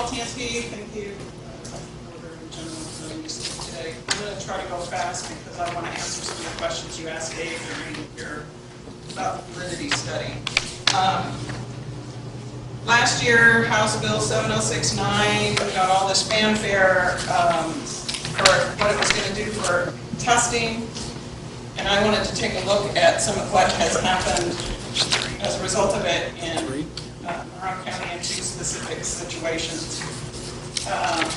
Woltanski. Thank you. Today. I'm going to try to go fast because I want to answer some of the questions you asked Dave during your validity study. Last year, House Bill 7069 got all this fanfare for what it was going to do for testing, and I wanted to take a look at some of what has happened as a result of it in Monroe County in two specific situations.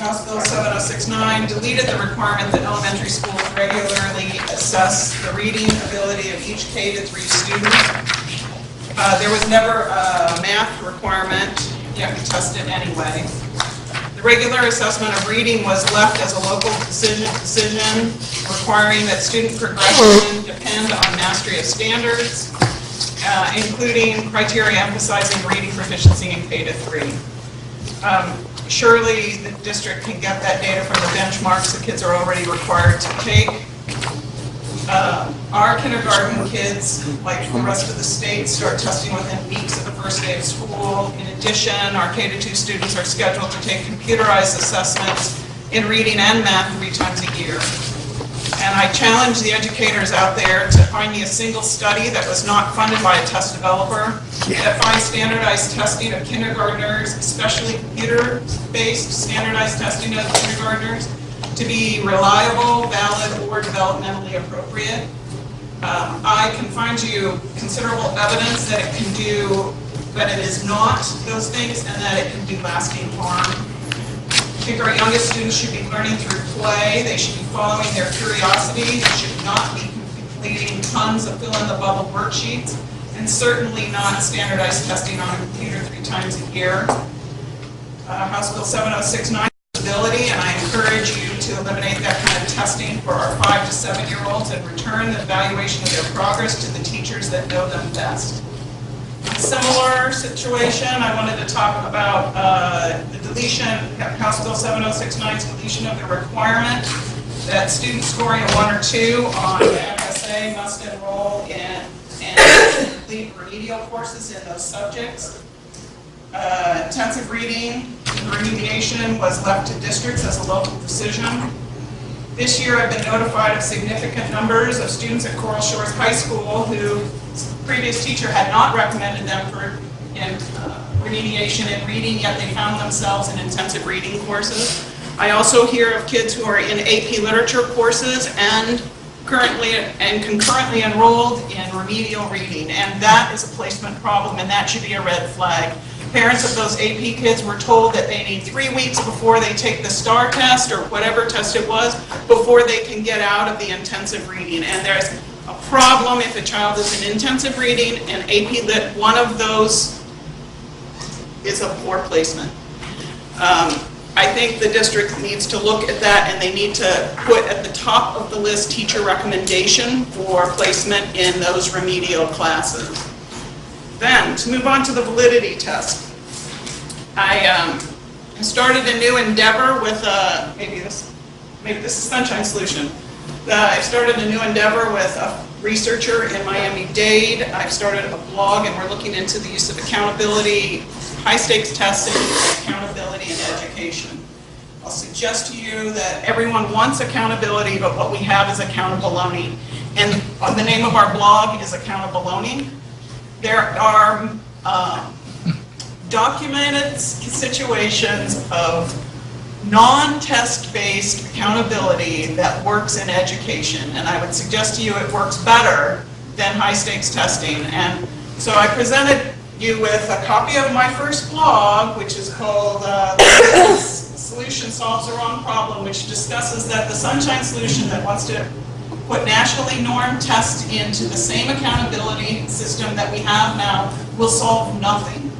House Bill 7069 deleted the requirement that elementary schools regularly assess the reading ability of each K-3 student. There was never a math requirement, yet we tested anyway. The regular assessment of reading was left as a local decision requiring that student progression depend on mastery of standards, including criteria emphasizing reading proficiency in K-3. Surely the district can get that data from the benchmarks the kids are already required to take. Our kindergarten kids, like the rest of the state, start testing within weeks of the first day of school. In addition, our K-2 students are scheduled to take computerized assessments in reading and math 3 times a year. And I challenge the educators out there to find me a single study that was not funded by a test developer that finds standardized testing of kindergartners, especially computer-based standardized testing of kindergartners, to be reliable, valid, or developmentally appropriate. I can find you considerable evidence that it can do, but it is not those things, and that it can do lasting harm. I think our youngest students should be learning through play. They should be following their curiosity. They should not be completing tons of fill-in-the-bubble worksheets, and certainly not standardized testing on a computer 3 times a year. House Bill 7069 ability, and I encourage you to eliminate that kind of testing for our 5 to 7-year-olds and return the evaluation of their progress to the teachers that know them best. A similar situation, I wanted to talk about the deletion, House Bill 7069's deletion of the requirement that students scoring a 1 or 2 on the FSA must enroll in and complete remedial courses in those subjects. Intensive reading and remediation was left to districts as a local decision. This year I've been notified of significant numbers of students at Coral Shores High School who previous teacher had not recommended them for remediation in reading, yet they found themselves in intensive reading courses. I also hear of kids who are in AP literature courses and concurrently enrolled in remedial reading, and that is a placement problem, and that should be a red flag. Parents of those AP kids were told that they need 3 weeks before they take the STAR test or whatever test it was before they can get out of the intensive reading. And there's a problem if a child is in intensive reading and AP Lit, one of those is a poor placement. I think the district needs to look at that, and they need to put at the top of the list teacher recommendation for placement in those remedial classes. Then, to move on to the validity test. I started a new endeavor with maybe this is Sunshine Solution. I've started a new endeavor with a researcher in Miami-Dade. I've started a blog, and we're looking into the use of accountability, high-stakes testing, accountability in education. I'll suggest to you that everyone wants accountability, but what we have is accountability. And the name of our blog is Accountability. There are documented situations of non-test-based accountability that works in education, and I would suggest to you it works better than high-stakes testing. And so I presented you with a copy of my first blog, which is called Solution Solves the Wrong Problem, which discusses that the Sunshine Solution that wants to put nationally normed tests into the same accountability system that we have now will solve nothing.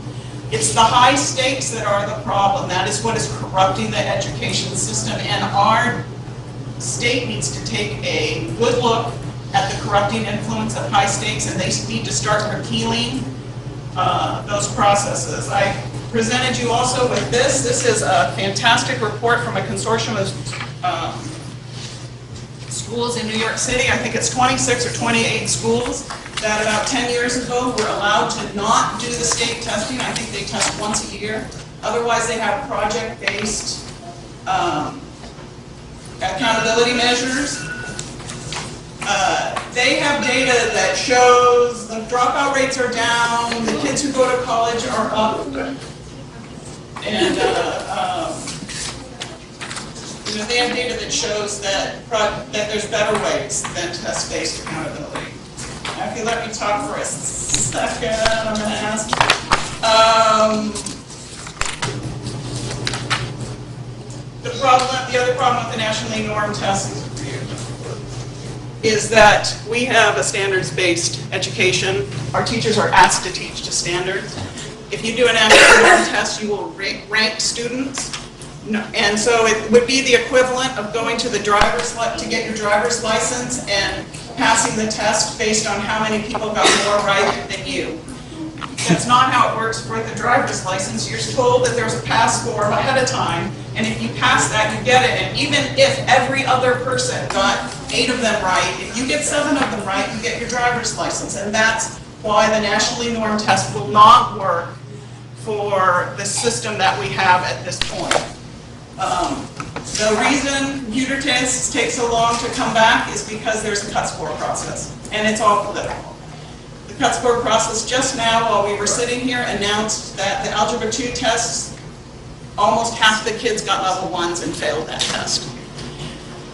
It's the high stakes that are the problem. That is what is corrupting the education system, and our state needs to take a good look at the corrupting influence of high stakes, and they need to start repealing those processes. I presented you also with this. This is a fantastic report from a consortium of schools in New York City. I think it's 26 or 28 schools that about 10 years ago were allowed to not do the state testing. I think they test once a year. Otherwise, they have project-based accountability measures. They have data that shows the dropout rates are down, the kids who go to college are up, and you know, they have data that shows that there's better ways than test-based accountability. Now, if you let me talk for a second, I'm going to ask. The other problem with the nationally normed test is that we have a standards-based education. Our teachers are asked to teach to standards. If you do a nationally normed test, you will rank students. And so it would be the equivalent of going to the to get your driver's license and passing the test based on how many people got more right than you. That's not how it works for the driver's license. You're told that there's a pass score ahead of time, and if you pass that, you get it. And even if every other person got 8 of them right, if you get 7 of them right, you get your driver's license. And that's why the nationally normed test will not work for the system that we have at this point. The reason computer tests take so long to come back is because there's a cut score process, and it's all political. The cut score process just now, while we were sitting here, announced that the Algebra 2 tests, almost half the kids got level 1s and failed that test.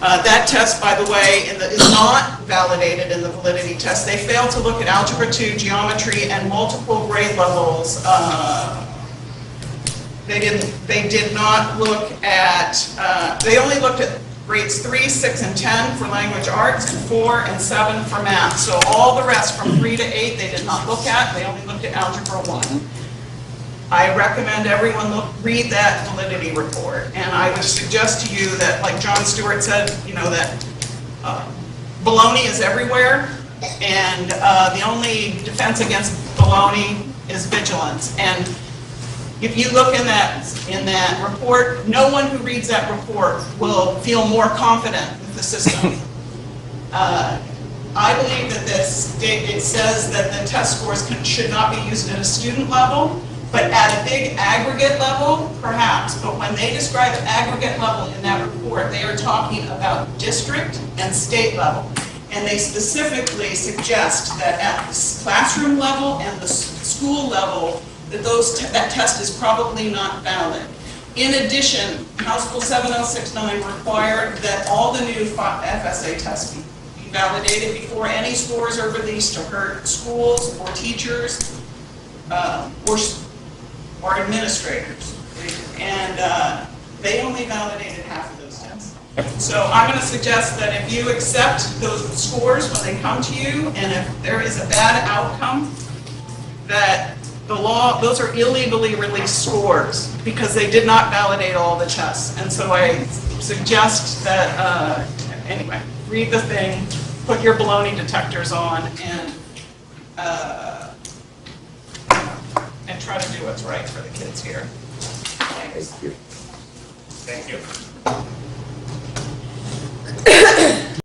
That test, by the way, is not validated in the validity test. They failed to look at Algebra 2, geometry, and multiple grade levels. They did not look at, they only looked at grades 3, 6, and 10 for language arts, and 4 and 7 for math. So all the rest from 3 to 8 they did not look at, they only looked at Algebra 1. I recommend everyone read that validity report, and I would suggest to you that, like John Stewart said, you know, that baloney is everywhere, and the only defense against baloney is vigilance. And if you look in that report, no one who reads that report will feel more confident with the system. I believe that it says that the test scores should not be used at a student level, but at a big aggregate level, perhaps. But when they describe aggregate level in that report, they are talking about district and state level. And they specifically suggest that at the classroom level and the school level, that test is probably not valid. In addition, House Bill 7069 required that all the new FSA tests be validated before any scores are released to hurt schools or teachers or administrators. And they only validated half of those tests. So I'm going to suggest that if you accept those scores when they come to you, and if there is a bad outcome, that those are illegally released scores because they did not validate all the tests. And so I suggest that, anyway, read the thing, put your baloney detectors on, and try to do what's right for the kids here. Thanks. Thank you.